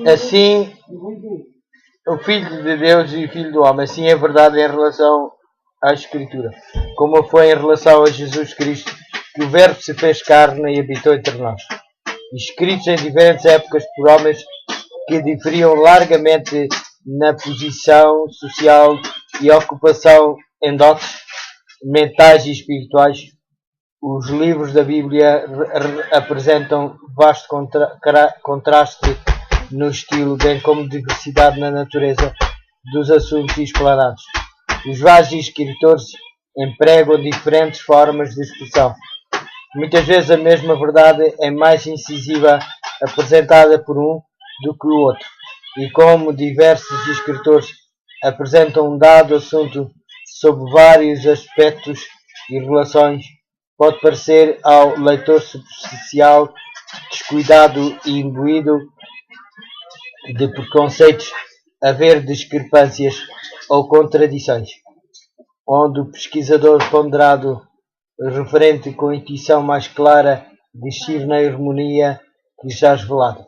Assim, o Filho de Deus e o Filho do Homem, assim é verdade em relação à Escritura, como foi em relação a Jesus Cristo, que o Verbo se fez carne e habitou entre nós. Escritos em diferentes épocas por homens que diferiam largamente na posição social e ocupação em dotes mentais e espirituais, os livros da Bíblia apresentam vasto contraste no estilo, bem como diversidade na natureza dos assuntos explanados. Os vários escritores empregam diferentes formas de expressão. Muitas vezes a mesma verdade é mais incisiva apresentada por um do que o outro, e como diversos escritores apresentam um dado assunto sob vários aspectos e relações, pode parecer ao leitor superficial, descuidado e imbuído de preconceitos haver discrepâncias ou contradições, onde o pesquisador ponderado, referente com a intuição mais clara, discerne a harmonia que lhe já revelada.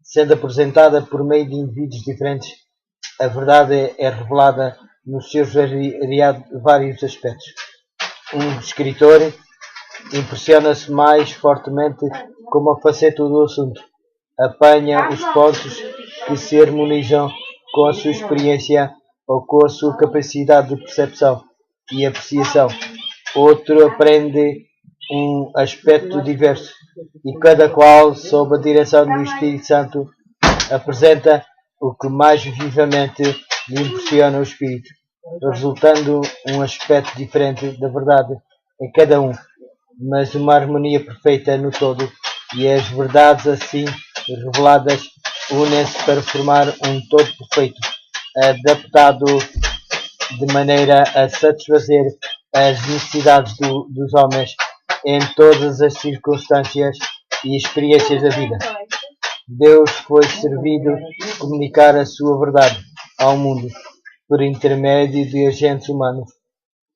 Sendo apresentada por meio de indivíduos diferentes, a verdade é revelada nos seus vários aspectos. Um escritor impressiona-se mais fortemente com uma faceta do assunto, apanha os pontos que se harmonizam com a sua experiência ou com a sua capacidade de percepção e apreciação. Outro aprende um aspecto diverso e cada qual, sob a direção do Espírito Santo, apresenta o que mais vivamente lhe impressiona o Espírito, resultando um aspecto diferente da verdade em cada um, mas uma harmonia perfeita no todo, e as verdades assim reveladas unem-se para formar um todo perfeito, adaptado de maneira a satisfazer as necessidades dos homens em todas as circunstâncias e experiências da vida. Deus foi servido de comunicar a sua verdade ao mundo por intermédio de agentes humanos,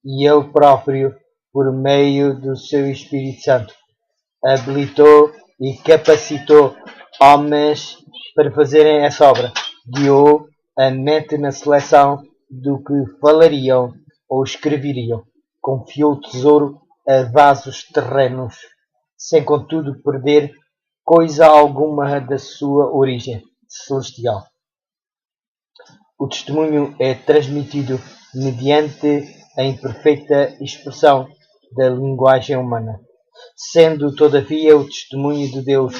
e Ele próprio, por meio do seu Espírito Santo, habilitou e capacitou homens para fazerem essa obra. Guiou a mente na seleção do que falariam ou escreveriam. Confiou o tesouro a vasos terrenos, sem contudo perder coisa alguma da sua origem celestial. O testemunho é transmitido mediante a imperfeita expressão da linguagem humana, sendo todavia o testemunho de Deus,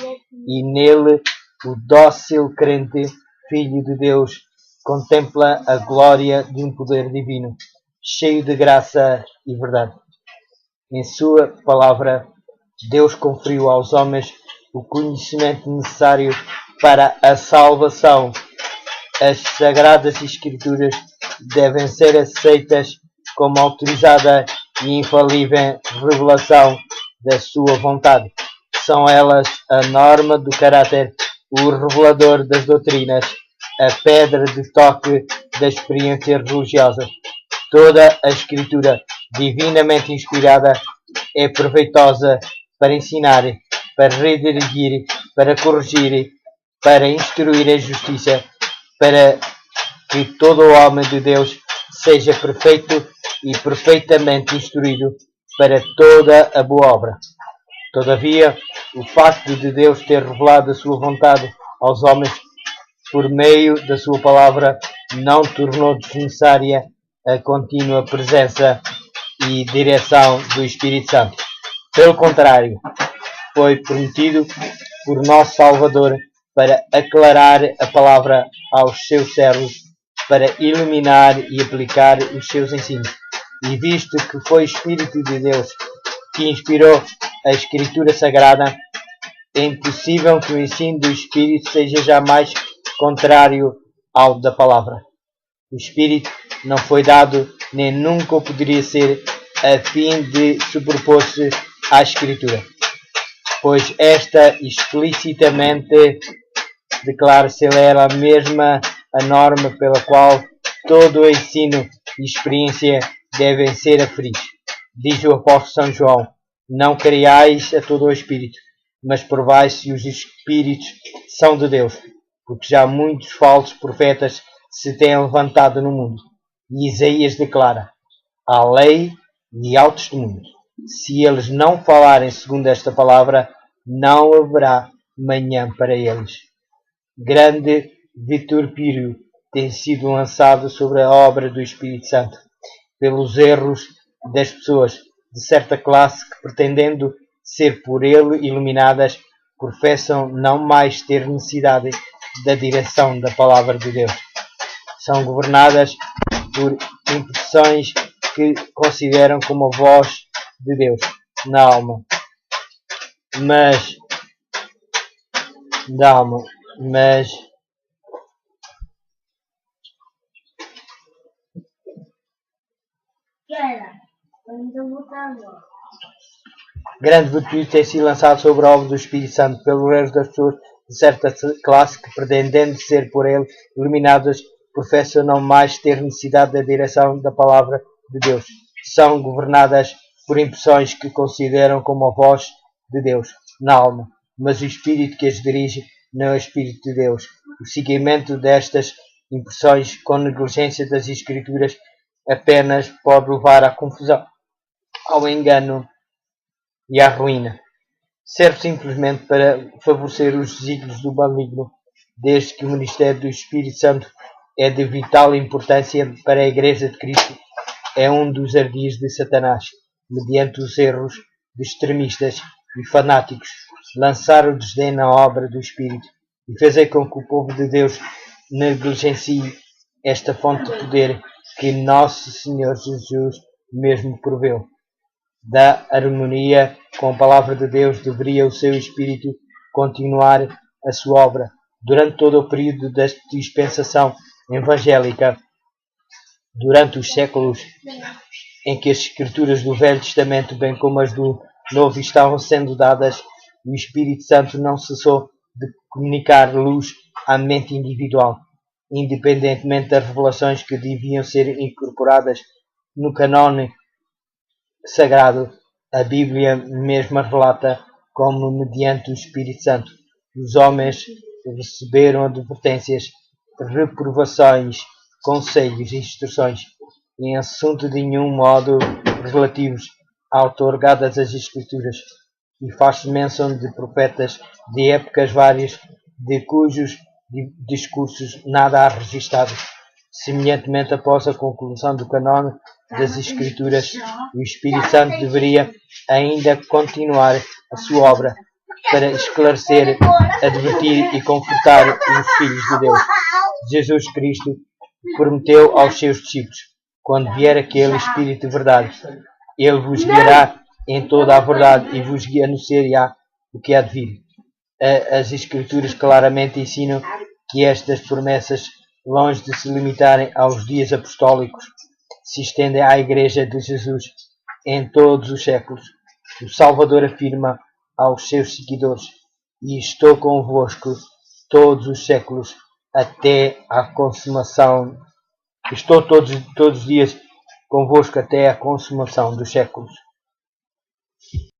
e nele o dócil crente, filho de Deus, contempla a glória de um poder divino, cheio de graça e verdade. Em sua palavra, Deus conferiu aos homens o conhecimento necessário para a salvação. As Sagradas Escrituras devem ser aceitas como autorizada e infalível revelação da sua vontade. São elas a norma do caráter, o revelador das doutrinas, a pedra de toque da experiência religiosa. Toda a Escritura, divinamente inspirada, é proveitosa para ensinar, para redarguir, para corrigir, para instruir a justiça, para que todo o homem de Deus seja perfeito e perfeitamente instruído para toda a boa obra. Todavia, o facto de Deus ter revelado a sua vontade aos homens por meio da sua palavra não tornou desnecessária a contínua presença e direção do Espírito Santo. Pelo contrário, foi prometido por nosso Salvador para aclarar a palavra aos seus servos, para iluminar e aplicar os seus ensinos. E visto que foi o Espírito de Deus que inspirou a Escritura Sagrada, é impossível que o ensino do Espírito seja jamais contrário ao da palavra. O Espírito não foi dado, nem nunca o poderia ser, a fim de sobrepor-se à Escritura, pois esta explicitamente declara ser ela mesma a norma pela qual todo o ensino e experiência devem ser aferidos. Diz o apóstolo São João: não creiais a todo o Espírito, mas provai se os espíritos são de Deus, porque já muitos falsos profetas se têm levantado no mundo. E Isaías declara: há lei e há testemunho. Se eles não falarem segundo esta palavra, não haverá manhã para eles. Grande vitupério tem sido lançado sobre a obra do Espírito Santo pelos erros das pessoas de certa classe que, pretendendo ser por ele iluminadas, professam não mais ter necessidade da direção da palavra de Deus. São governadas por impressões que consideram como a voz de Deus na alma, mas grande virtude tem sido lançado sobre a obra do Espírito Santo pelos erros das pessoas de certa classe que, pretendendo ser por ele iluminadas, professam não mais ter necessidade da direção da palavra de Deus. São governadas por impressões que consideram como a voz de Deus na alma, mas o Espírito que as dirige não é o Espírito de Deus. O seguimento destas impressões com negligência das Escrituras apenas pode levar à confusão, ao engano e à ruína. Serve simplesmente para favorecer os desígnios do maligno, desde que o ministério do Espírito Santo é de vital importância para a Igreja de Cristo. É um dos ardis de Satanás, mediante os erros de extremistas e fanáticos, lançar o desdém na obra do Espírito e fazer com que o povo de Deus negligencie esta fonte de poder que Nosso Senhor Jesus mesmo proveu. Da harmonia com a palavra de Deus deveria o seu Espírito continuar a sua obra durante todo o período da dispensação evangélica, durante os séculos em que as Escrituras do Velho Testamento, bem como as do Novo, estavam sendo dadas. O Espírito Santo não cessou de comunicar luz à mente individual, independentemente das revelações que deviam ser incorporadas no canone sagrado. A Bíblia mesma relata como, mediante o Espírito Santo, os homens receberam advertências, reprovações, conselhos e instruções, em assunto de nenhum modo relativos a outorgadas as Escrituras, e faz menção de profetas de épocas várias, de cujos discursos nada há registado. Semelhantemente, após a conclusão do canone das Escrituras, o Espírito Santo deveria ainda continuar a sua obra para esclarecer, advertir e confortar os filhos de Deus. Jesus Cristo prometeu aos seus discípulos: quando vier aquele Espírito de verdade, ele vos guiará em toda a verdade e vos anunciará o que há de vir. As Escrituras claramente ensinam que estas promessas, longe de se limitarem aos dias apostólicos, se estendem à Igreja de Jesus em todos os séculos. O Salvador afirma aos seus seguidores: e estou convosco todos os séculos até à consumação. Estou todos os dias convosco até à consumação dos séculos.